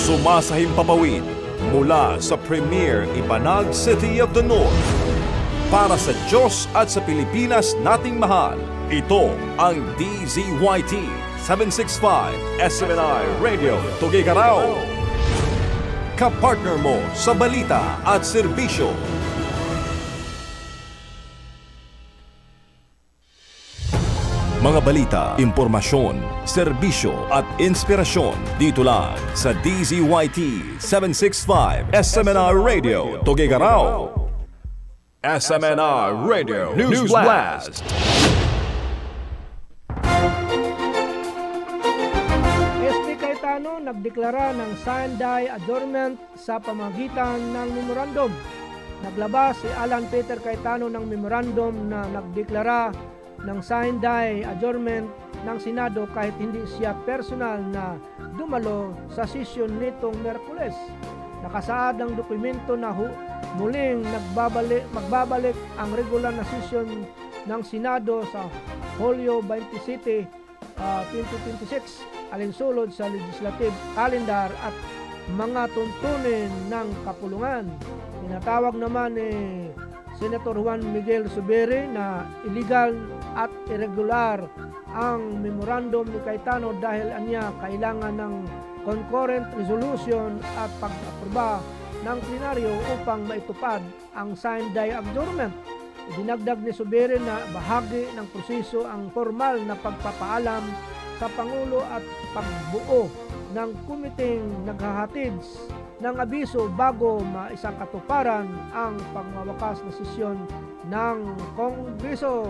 Sumasahimpapawid mula sa Premier Ibanag City of the North. Para sa Diyos at sa Pilipinas nating mahal, ito ang DZYT 765 SMNI Radio Tuguegarao. Kapartner mo sa balita at serbisyo. Mga balita, impormasyon, serbisyo at inspirasyon dito lang sa DZYT 765 SMNR Radio Tuguegarao. SMNR Radio News Blast. SP Cayetano nagdeklara ng Sanday adjournment sa pamagitan ng memorandum. Naglabas si Alan Peter Cayetano ng memorandum na nagdeklara ng Sanday adjournment ng Senado kahit hindi siya personal na dumalo sa sesyon nitong Miyerkules. Nakasaad ang dokumento na muling magbabalik ang regular na sesyon ng Senado sa Hulyo 27, 2026 alinsulod sa legislative calendar at mga tuntunin ng kapulungan. Tinatawag naman ni Senator Juan Miguel Zubiri na illegal at irregular ang memorandum ni Cayetano dahil anya kailangan ng concurrent resolution at pag-aproba ng plenaryo upang maitupad ang Sanday adjournment. Dinagdag ni Zubiri na bahagi ng proseso ang formal na pagpapaalam sa Pangulo at pagbuo ng komiteng naghahatid ng abiso bago maisakatuparan ang pangwawakas na sesyon ng Kongreso.